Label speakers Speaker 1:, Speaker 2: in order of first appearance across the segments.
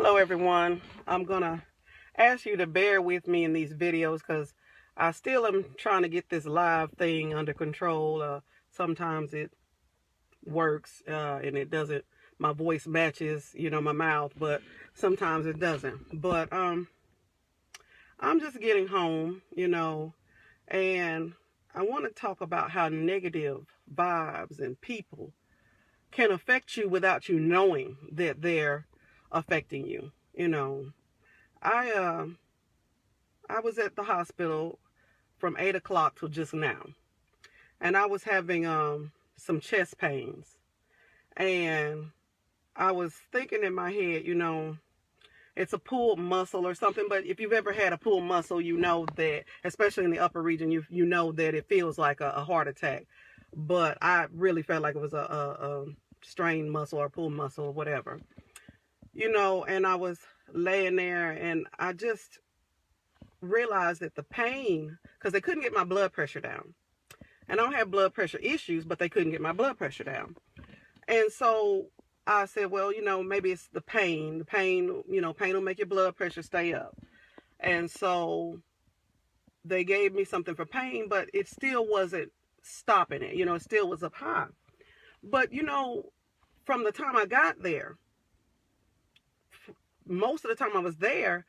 Speaker 1: Hello everyone. I'm gonna ask you to bear with me in these videos because I still am trying to get this live thing under control. Sometimes it works and it doesn't, my voice matches, my mouth, but sometimes it doesn't. But I'm just getting home, and I want to talk about how negative vibes and people can affect you without you knowing that they're affecting you. I I was at the hospital from 8 o'clock till just now, and I was having some chest pains, and I was thinking in my head, it's a pulled muscle or something. But if you've ever had a pulled muscle, you know that, especially in the upper region, you know that it feels like a heart attack. But I really felt like it was a strained muscle or pulled muscle or whatever, and I was laying there and I just realized that the pain, because they couldn't get my blood pressure down. And I don't have blood pressure issues, but they couldn't get my blood pressure down. And so I said, well, maybe it's the pain. The pain, pain will make your blood pressure stay up. And so they gave me something for pain, but it still wasn't stopping it. It still was up high. But, from the time I got there, most of the time I was there,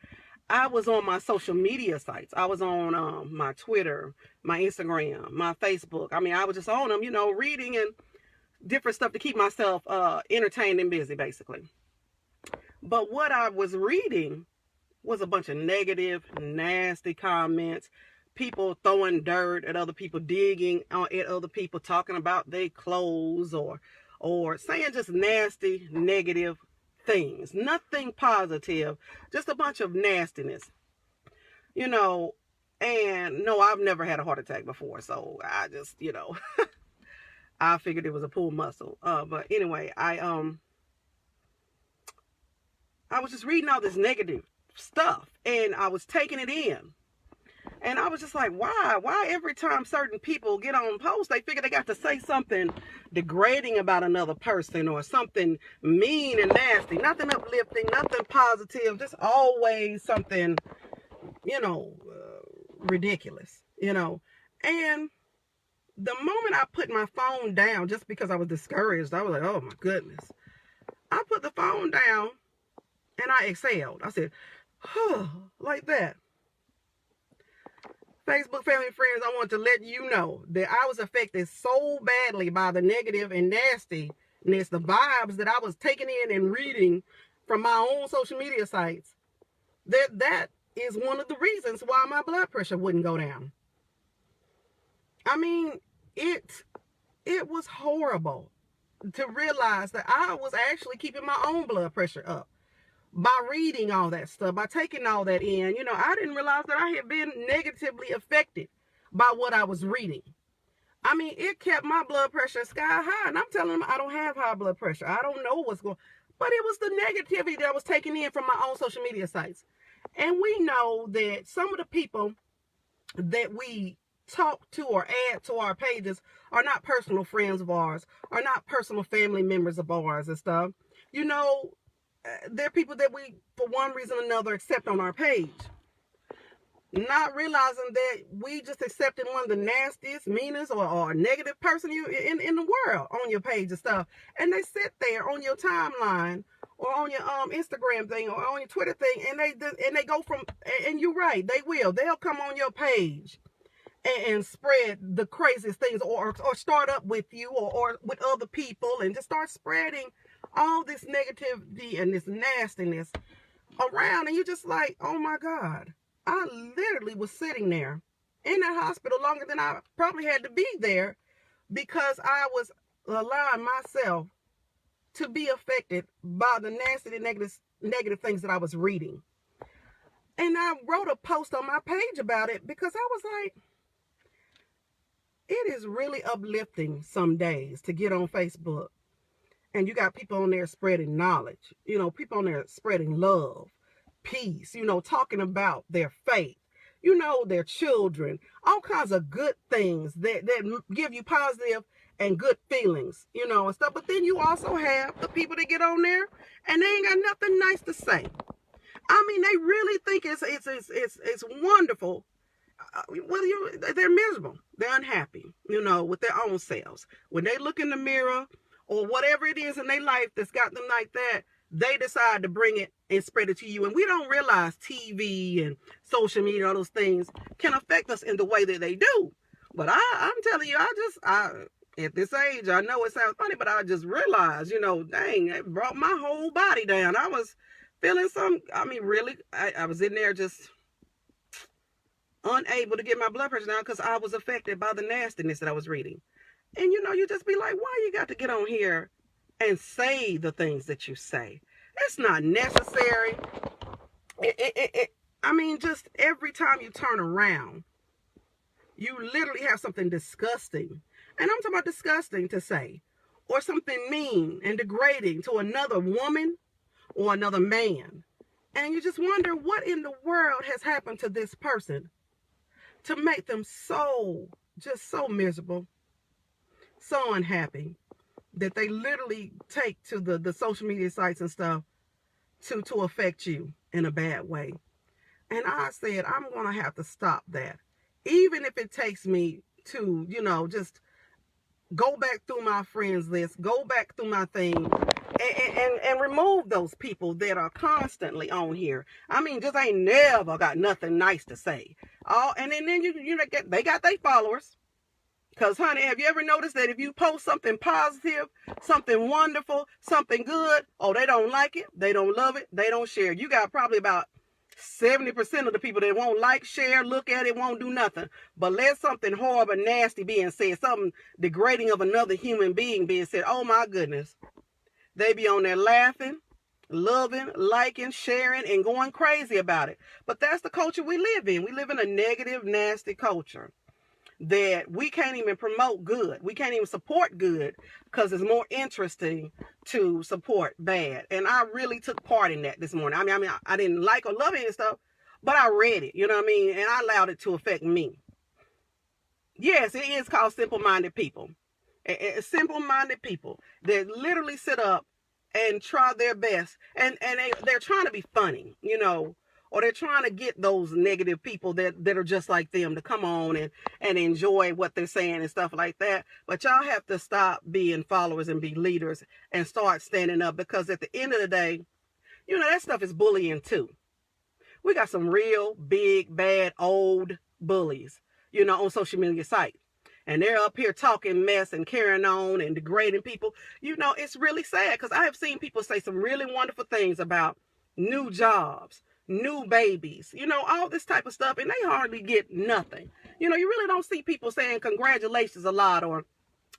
Speaker 1: I was on my social media sites. I was on my Twitter, my Instagram, my Facebook. I mean, I was just on them, reading and different stuff to keep myself entertained and busy, basically. But what I was reading was a bunch of negative, nasty comments, people throwing dirt at other people, digging at other people, talking about their clothes or saying just nasty, negative things. Nothing positive, just a bunch of nastiness, and no, I've never had a heart attack before, so I just, I figured it was a pulled muscle. But anyway, I was just reading all this negative stuff and I was taking it in. And I was just like, why every time certain people get on post, they figure they got to say something degrading about another person or something mean and nasty, nothing uplifting, nothing positive, just always something, ridiculous, And the moment I put my phone down, just because I was discouraged, I was like, oh my goodness. I put the phone down and I exhaled. I said, like that. Facebook family and friends, I want to let you know that I was affected so badly by the negative and nastiness, the vibes that I was taking in and reading from my own social media sites, that is one of the reasons why my blood pressure wouldn't go down. I mean, it was horrible to realize that I was actually keeping my own blood pressure up by reading all that stuff, by taking all that in. I didn't realize that I had been negatively affected by what I was reading. I mean, it kept my blood pressure sky high, and I'm telling them I don't have high blood pressure. I don't know what's going on. But it was the negativity that I was taking in from my own social media sites. And we know that some of the people that we talk to or add to our pages are not personal friends of ours, are not personal family members of ours and stuff. They're people that we, for one reason or another, accept on our page. Not realizing that we just accepted one of the nastiest, meanest, or negative person in the world on your page and stuff. And they sit there on your timeline or on your Instagram thing or on your Twitter thing, and they go from, and you're right, they'll come on your page and spread the craziest things or start up with you or with other people and just start spreading all this negativity and this nastiness around. And you're just like, oh my God, I literally was sitting there in that hospital longer than I probably had to be there because I was allowing myself to be affected by the nasty and negative things that I was reading. And I wrote a post on my page about it because I was like, it is really uplifting some days to get on Facebook and you got people on there spreading knowledge, people on there spreading love, peace, talking about their faith, their children, all kinds of good things that give you positive and good feelings, and stuff. But then you also have the people that get on there and they ain't got nothing nice to say. I mean, they really think it's wonderful. Well, they're miserable. They're unhappy, with their own selves. When they look in the mirror or whatever it is in their life that's got them like that, they decide to bring it and spread it to you. And we don't realize TV and social media, all those things can affect us in the way that they do. But I'm telling you, at this age, I know it sounds funny, but I just realized, dang, it brought my whole body down. I was feeling really, I was in there just unable to get my blood pressure down because I was affected by the nastiness that I was reading. And you just be like, why you got to get on here and say the things that you say? It's not necessary. Just every time you turn around, you literally have something disgusting. And I'm talking about disgusting to say, or something mean and degrading to another woman or another man. And you just wonder what in the world has happened to this person to make them so miserable, so unhappy, that they literally take to the social media sites and stuff to affect you in a bad way. And I said, I'm going to have to stop that. Even if it takes me to, just go back through my friends list, go back through my thing, and remove those people that are constantly on here. Just ain't never got nothing nice to say. And then they got their followers. Because, honey, have you ever noticed that if you post something positive, something wonderful, something good, they don't like it, they don't love it, they don't share. You got probably about 70% of the people that won't like, share, look at it, won't do nothing. But let something horrible, nasty being said, something degrading of another human being being said, oh my goodness. They be on there laughing, loving, liking, sharing, and going crazy about it. But that's the culture we live in. We live in a negative, nasty culture that we can't even promote good. We can't even support good because it's more interesting to support bad. And I really took part in that this morning. I didn't like or love any stuff, but I read it, and I allowed it to affect me. Yes, it is called simple-minded people. Simple-minded people that literally sit up and try their best, and they're trying to be funny, or they're trying to get those negative people that are just like them to come on and enjoy what they're saying and stuff like that. But y'all have to stop being followers and be leaders and start standing up, because at the end of the day, that stuff is bullying too. We got some real big, bad, old bullies, on social media sites. And they're up here talking mess and carrying on and degrading people. It's really sad, because I have seen people say some really wonderful things about new jobs, new babies, all this type of stuff, and they hardly get nothing. You really don't see people saying congratulations a lot, or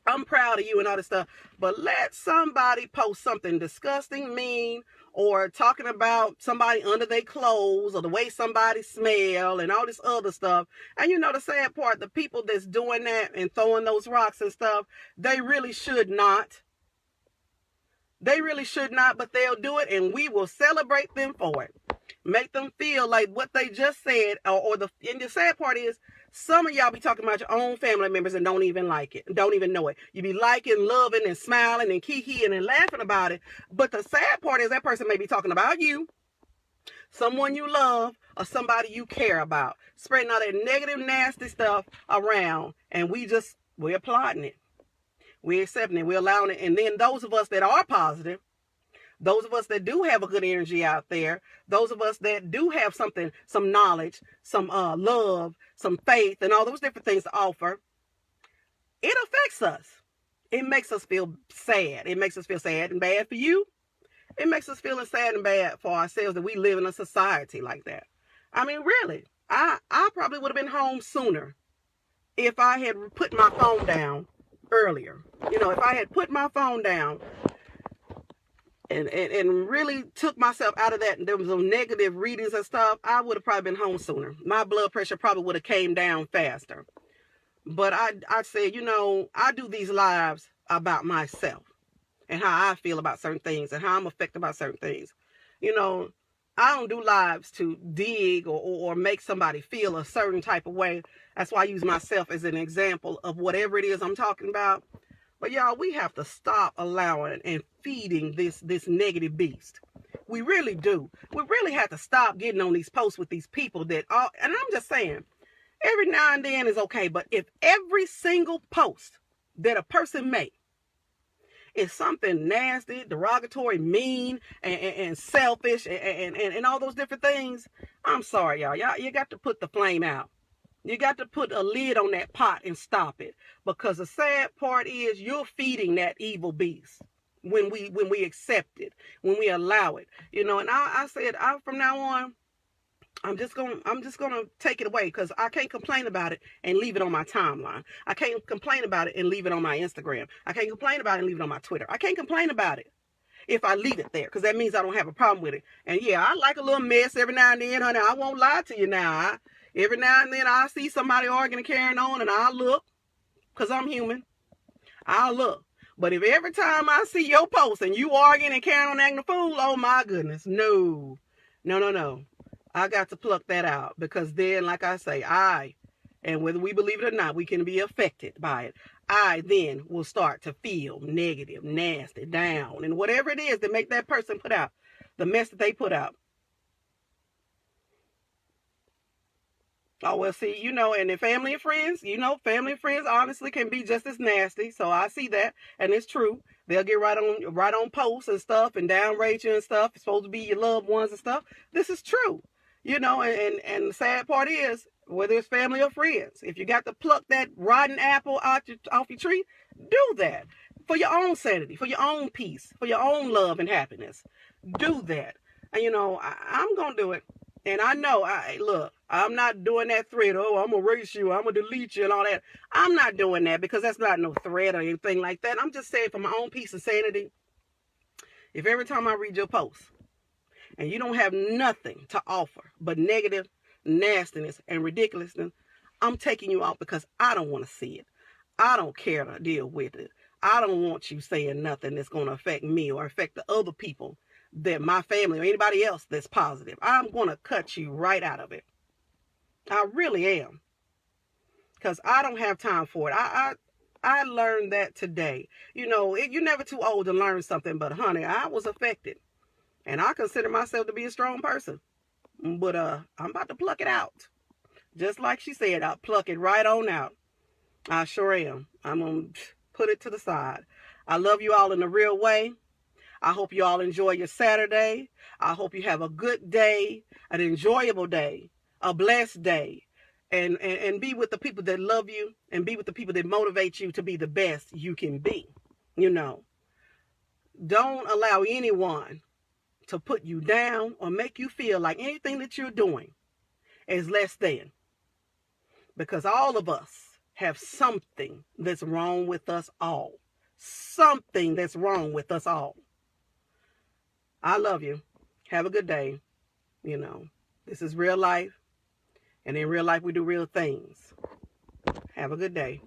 Speaker 1: I'm proud of you and all this stuff. But let somebody post something disgusting, mean, or talking about somebody under their clothes or the way somebody smell and all this other stuff. And the sad part, the people that's doing that and throwing those rocks and stuff, they really should not. They really should not, but they'll do it, and we will celebrate them for it. Make them feel like what they just said, and the sad part is, some of y'all be talking about your own family members and don't even like it, don't even know it. You be liking, loving, and smiling, and kiki-ing and laughing about it. But the sad part is that person may be talking about you, someone you love, or somebody you care about, spreading all that negative, nasty stuff around, and we're applauding it. We're accepting it. We're allowing it. And then those of us that are positive, those of us that do have a good energy out there, those of us that do have something, some knowledge, some love, some faith, and all those different things to offer, it affects us. It makes us feel sad. It makes us feel sad and bad for you. It makes us feel sad and bad for ourselves that we live in a society like that. Really, I probably would have been home sooner if I had put my phone down earlier. If I had put my phone down and really took myself out of that, and there was some negative readings and stuff, I would have probably been home sooner. My blood pressure probably would have came down faster. But I said, I do these lives about myself and how I feel about certain things and how I'm affected by certain things. I don't do lives to dig or make somebody feel a certain type of way. That's why I use myself as an example of whatever it is I'm talking about. But y'all, we have to stop allowing and feeding this negative beast. We really do. We really have to stop getting on these posts with these people that are, and I'm just saying, every now and then is okay, but if every single post that a person makes is something nasty, derogatory, mean, and selfish, and all those different things, I'm sorry, y'all. You got to put the flame out. You got to put a lid on that pot and stop it. Because the sad part is you're feeding that evil beast when we accept it, when we allow it. You know, and I said, from now on, I'm just gonna take it away, because I can't complain about it and leave it on my timeline. I can't complain about it and leave it on my Instagram. I can't complain about it and leave it on my Twitter. I can't complain about it if I leave it there, because that means I don't have a problem with it. And yeah, I like a little mess every now and then, honey. I won't lie to you now. Every now and then I see somebody arguing and carrying on, and I'll look, because I'm human. I'll look. But if every time I see your post and you arguing and carrying on acting a fool, oh my goodness, no. I got to pluck that out, because then, like I say, and whether we believe it or not, we can be affected by it. I then will start to feel negative, nasty, down, and whatever it is that make that person put out, the mess that they put out. Oh, well, see, you know, and then family and friends, honestly can be just as nasty. So I see that, and it's true. They'll get right on posts and stuff and downrate you and stuff. It's supposed to be your loved ones and stuff. This is true. You know, and the sad part is, whether it's family or friends, if you got to pluck that rotten apple off your tree, do that. For your own sanity, for your own peace, for your own love and happiness. Do that. And, you know, I'm going to do it. And I know, look, I'm not doing that threat. Oh, I'm going to erase you. I'm going to delete you and all that. I'm not doing that, because that's not no threat or anything like that. I'm just saying, for my own peace and sanity, if every time I read your post and you don't have nothing to offer but negative, nastiness, and ridiculousness, I'm taking you out, because I don't want to see it. I don't care to deal with it. I don't want you saying nothing that's going to affect me or affect the other people, that my family or anybody else that's positive. I'm going to cut you right out of it. I really am. Because I don't have time for it. I learned that today. You know, you're never too old to learn something, but honey, I was affected. And I consider myself to be a strong person. But I'm about to pluck it out. Just like she said, I'll pluck it right on out. I sure am. I'm going to put it to the side. I love you all in a real way. I hope you all enjoy your Saturday. I hope you have a good day, an enjoyable day, a blessed day, and be with the people that love you, and be with the people that motivate you to be the best you can be. You know, don't allow anyone to put you down or make you feel like anything that you're doing is less than, because all of us have something that's wrong with us all. Something that's wrong with us all. I love you. Have a good day. You know, this is real life. And in real life, we do real things. Have a good day.